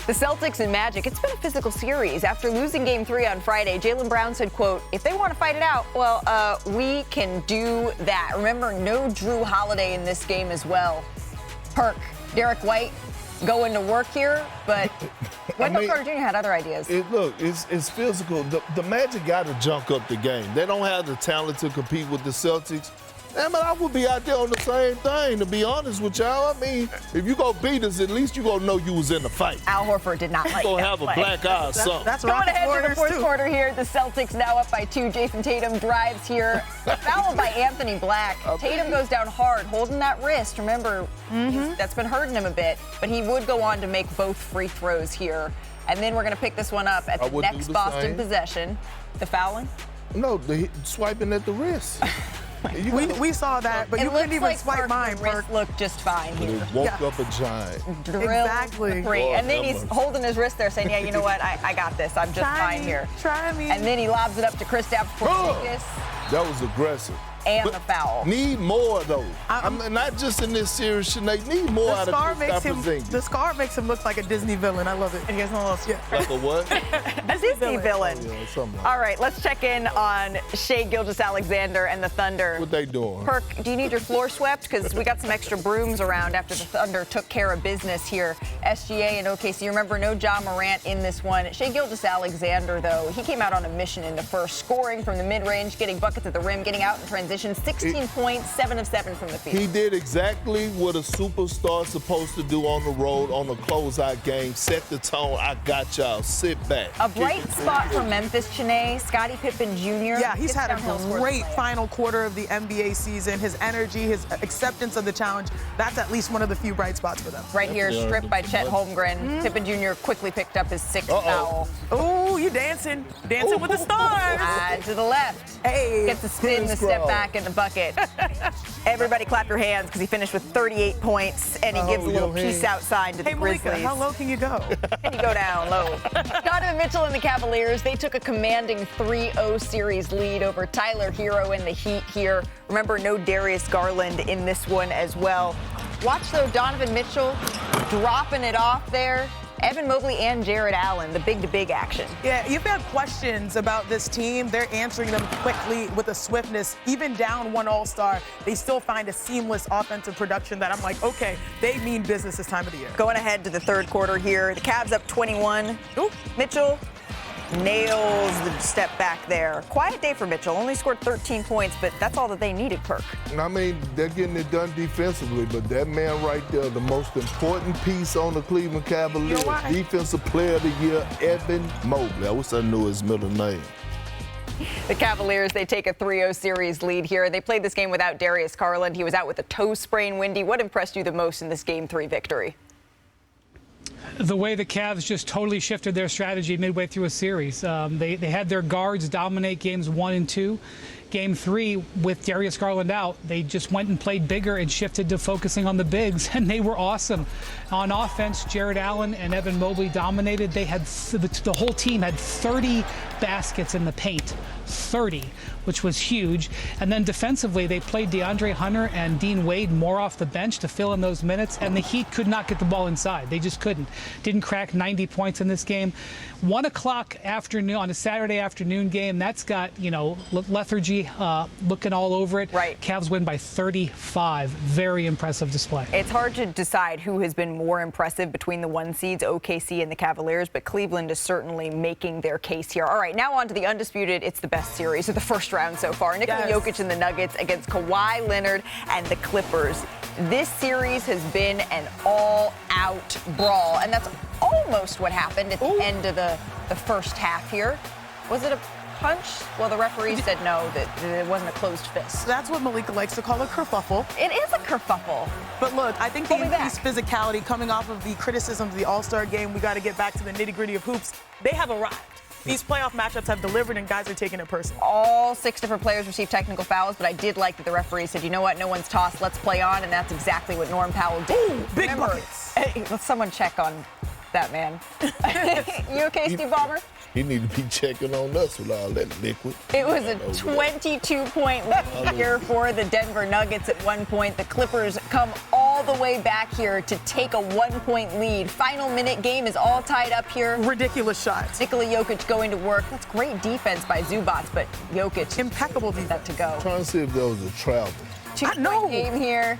The Celtics and Magic, it's been a physical series. After losing Game 3 on Friday, Jaylen Brown said, quote, if they want to fight it out, well, we can do that. Remember, no Drew Holiday in this game as well. Perk, Derek White going to work here, but Wendell Carter Jr. had other ideas. It's physical. The Magic got to junk up the game. They don't have the talent to compete with the Celtics. Man, I would be out there on the same thing, to be honest with y'all. I mean, if you go beat us, at least you gonna know you was in the fight. Al Horford did not like that. You gonna have a black eye or something. That's going ahead to the fourth quarter here. The Celtics now up by 2. Jason Tatum drives here, fouled by Anthony Black. Tatum goes down hard, holding that wrist. Remember, that's been hurting him a bit, but he would go on to make both free throws here. And then we're gonna pick this one up at the next Boston possession. The fouling? No, the swiping at the wrist. We saw that, but you couldn't even swipe mine. Wrist looked just fine here. It woke up a giant. Exactly. And then he's holding his wrist there saying, yeah, you know what, I got this. I'm just fine here. Try me. And then he lobs it up to Kristaps Porzingis. That was aggressive. And the foul. Need more, though. Not just in this series, Sinead. Need more out of Kristaps Porzingis. The scar makes him look like a Disney villain. I love it. And he has no else. Yeah. Like a what? A Disney villain. All right, let's check in on Shai Gilgeous-Alexander and the Thunder. What they doing? Perk, do you need your floor swept? Because we got some extra brooms around after the Thunder took care of business here. SGA and OKC. Remember, no Ja Morant in this one. Shai Gilgeous-Alexander, though, he came out on a mission in the first, scoring from the mid-range, getting buckets at the rim, getting out in transition. 16 points, 7 of 7 from the field. He did exactly what a superstar's supposed to do on the road on a closeout game. Set the tone. I got y'all. Sit back. A bright spot for Memphis, Chiney, Scottie Pippen Jr. Yeah, he's had a great final quarter of the NBA season. His energy, his acceptance of the challenge, that's at least one of the few bright spots for them. Right here, stripped by Chet Holmgren. Pippen Jr. quickly picked up his 6th foul. Oh, you dancing. Dancing with the stars. To the left. Hey. Gets the spin, the step back, and the bucket. Everybody clap your hands because he finished with 38 points, and he gives a little peace out sign to the Grizzlies. Malika, how low can you go? Can you go down low? Donovan Mitchell and the Cavaliers, they took a commanding 3-0 series lead over Tyler Hero and the Heat here. Remember, no Darius Garland in this one as well. Watch, though, Donovan Mitchell dropping it off there. Evan Mobley and Jared Allen, the big-to-big action. Yeah, you've had questions about this team. They're answering them quickly with a swiftness. Even down one All-Star, they still find a seamless offensive production that I'm like, okay, they mean business this time of the year. Going ahead to the third quarter here. The Cavs up 21. Ooh. Mitchell nails the step back there. Quiet day for Mitchell. Only scored 13 points, but that's all that they needed, Perk. I mean, they're getting it done defensively, but that man right there, the most important piece on the Cleveland Cavaliers, Defensive Player of the Year, Evan Mobley. I wish I knew his middle name. The Cavaliers, they take a 3-0 series lead here. They played this game without Darius Garland. He was out with a toe sprain. Wendy, what impressed you the most in this Game 3 victory? The way the Cavs just totally shifted their strategy midway through a series. They had their guards dominate games 1 and 2. Game 3, with Darius Garland out, they just went and played bigger and shifted to focusing on the bigs, and they were awesome. On offense, Jared Allen and Evan Mobley dominated. They had the whole team had 30 baskets in the paint, 30, which was huge. And then defensively, they played DeAndre Hunter and Dean Wade more off the bench to fill in those minutes, and the Heat could not get the ball inside. They just couldn't. Didn't crack 90 points in this game. 1 o'clock afternoon on a Saturday afternoon game, that's got, lethargy looking all over it. Right. Cavs win by 35. Very impressive display. It's hard to decide who has been more impressive between the 1 seeds, OKC and the Cavaliers, but Cleveland is certainly making their case here. All right, now on to the undisputed, it's the best series of the first round so far. Nikola Jokic and the Nuggets against Kawhi Leonard and the Clippers. This series has been an all-out brawl, and that's almost what happened at the end of the first half here. Was it a punch? Well, the referee said no, that it wasn't a closed fist. That's what Malika likes to call a kerfuffle. It is a kerfuffle. But look, I think the increased physicality coming off of the criticism of the All-Star game, we got to get back to the nitty-gritty of hoops. They have arrived. These playoff matchups have delivered, and guys are taking it personal. All 6 different players received technical fouls, but I did like that the referee said, you know what, no one's tossed, let's play on, and that's exactly what Norm Powell did. Ooh, big buckets. Hey, let someone check on that man. You okay, Steve Ballmer? He need to be checking on us with all that liquid. It was a 22-point lead here for the Denver Nuggets at one point. The Clippers come all all the way back here to take a 1-point lead. Final minute, game is all tied up here. Ridiculous shots. Nikola Jokic going to work. That's great defense by Zubac, but Jokic Impeccable defense. that to go. Trying to see if there was a travel. 2-point game here.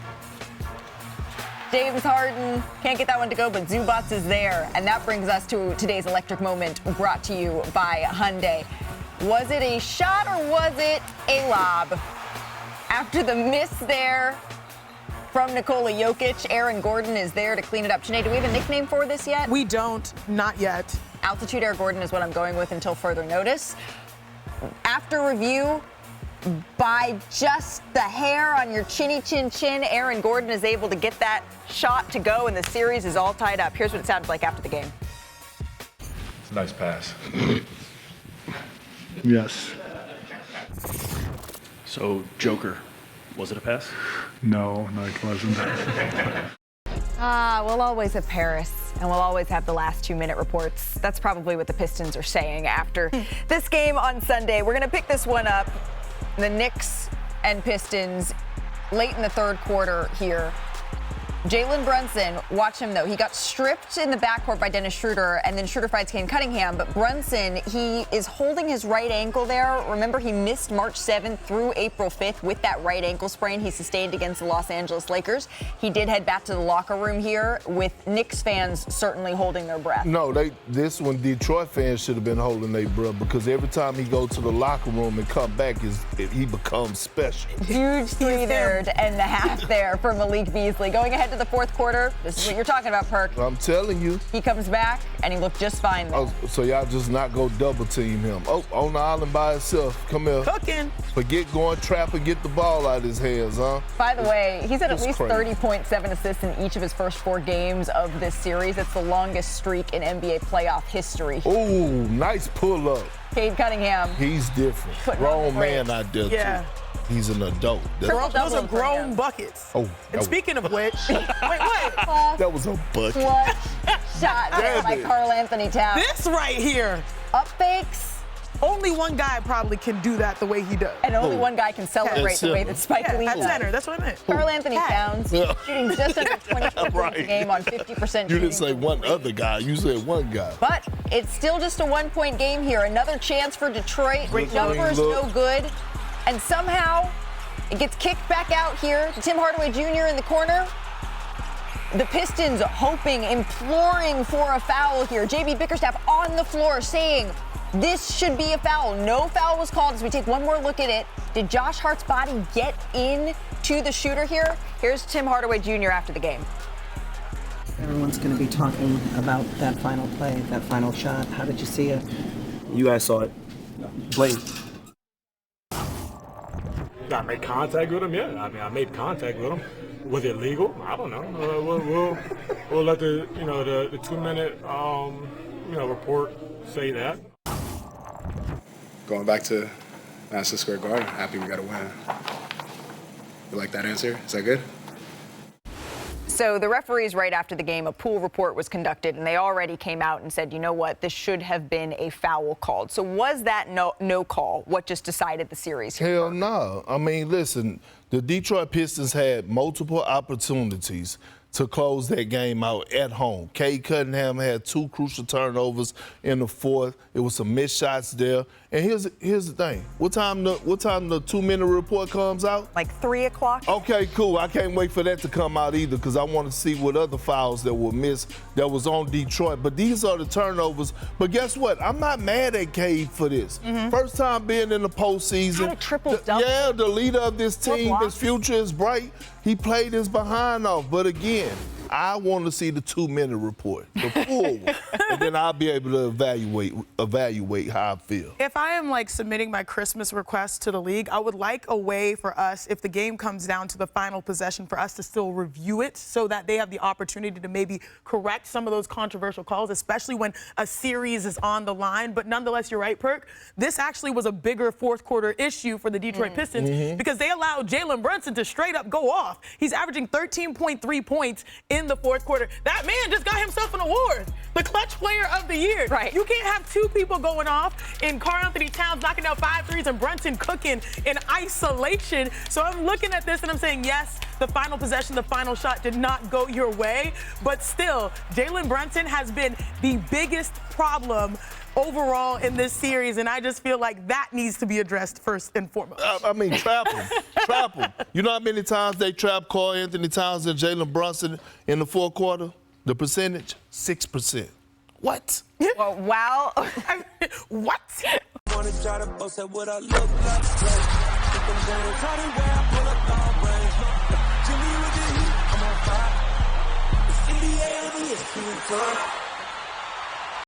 James Harden can't get that one to go, but Zubac is there. And that brings us to today's electric moment, brought to you by Hyundai. Was it a shot or was it a lob? After the miss there from Nikola Jokic, Aaron Gordon is there to clean it up. Chiney, do we have a nickname for this yet? We don't, not yet. Altitude Air Gordon is what I'm going with until further notice. After review, by just the hair on your chinny chin chin, Aaron Gordon is able to get that shot to go, and the series is all tied up. Here's what it sounded like after the game. It's a nice pass. Yes. So, Joker, was it a pass? No, it wasn't. We'll always have Paris, and we'll always have the last 2-minute reports. That's probably what the Pistons are saying after this game on Sunday. We're going to pick this one up. The Knicks and Pistons late in the third quarter here. Jalen Brunson, watch him though. He got stripped in the backcourt by Dennis Schroeder, and then Schroeder fights Kane Cunningham. But Brunson, he is holding his right ankle there. Remember, he missed March 7th through April 5th with that right ankle sprain he sustained against the Los Angeles Lakers. He did head back to the locker room here, with Knicks fans certainly holding their breath. No, this one Detroit fans should have been holding their breath, because every time he go to the locker room and come back, he becomes special. Huge three there to end the half there for Malik Beasley. Going ahead to the fourth quarter, this is what you're talking about, Perk. I'm telling you. He comes back, and he looked just fine there. Oh, so y'all just not go double team him. Oh, on the island by himself. Come here. Cooking. Forget going trap and get the ball out of his hands, huh? By the way, he's had at That's least crazy. 30.7 assists in each of his first 4 games of this series. It's the longest streak in NBA playoff history. Ooh, nice pull up. Cade Cunningham. He's different. Putting on Grown the man brakes. out there, Yeah. too. He's an adult. Triple Those are double grown for him. buckets. Oh, And speaking of which, wait. that was a bucket. Clutch shot there by Damn it. Karl Anthony Towns. This right here. Up fakes, Only one guy probably can do that the way he does. and only one guy can celebrate the way that Spike Lee At does. center, that's what I meant. Karl Anthony Towns shooting just under 24 points a Right. game on 50% You shooting. didn't say one other guy. You said one guy. But it's still just a 1-point game here. Another chance for Detroit. Great Numbers look. no good. And somehow it gets kicked back out here to Tim Hardaway Jr. in the corner. The Pistons hoping, imploring for a foul here. JB Bickerstaff on the floor saying this should be a foul. No foul was called as we take one more look at it. Did Josh Hart's body get in to the shooter here? Here's Tim Hardaway Jr. after the game. Everyone's going to be talking about that final play, that final shot. How did you see it? You guys saw it. Blatant. I made contact with him, yeah. I mean, I made contact with him. Was it legal? I don't know. We'll let the 2-minute report say that. Going back to Madison Square Garden, happy we got a win. You like that answer? Is that good? So the referees, right after the game, a pool report was conducted, and they already came out and said, you know what, this should have been a foul called. So was that no call what just decided the series here? Hell no. I mean, listen, the Detroit Pistons had multiple opportunities to close that game out at home. Cade Cunningham had 2 crucial turnovers in the fourth. It was some missed shots there. And here's the thing. What time the 2-minute report comes out? Like 3 o'clock? Okay, cool. I can't wait for that to come out either, because I want to see what other fouls that were missed that was on Detroit. But these are the turnovers. But guess what? I'm not mad at Cade for this. First time being in the postseason. Had a triple-double. Yeah, the leader of this team, blocks. his future is bright. He played his behind off. But again, I want to see the 2-minute report, the full one, and then I'll be able to evaluate how I feel. If I am like submitting my Christmas request to the league, I would like a way for us, if the game comes down to the final possession, for us to still review it so that they have the opportunity to maybe correct some of those controversial calls, especially when a series is on the line. But nonetheless, you're right, Perk. This actually was a bigger fourth quarter issue for the Detroit Pistons because they allowed Jalen Brunson to straight up go off. He's averaging 13.3 points in in the fourth quarter. That man just got himself an award, the clutch player of the year. Right. You can't have two people going off in Karl-Anthony Towns knocking down 5 threes and Brunson cooking in isolation. So I'm looking at this and I'm saying, yes, the final possession, the final shot did not go your way, but still, Jalen Brunson has been the biggest problem overall in this series, and I just feel like that needs to be addressed first and foremost. I mean, trap him. Trap him. You know how many times they trapped Karl-Anthony Towns and Jalen Brunson in the fourth quarter? The percentage? 6%. What? Well, wow. What?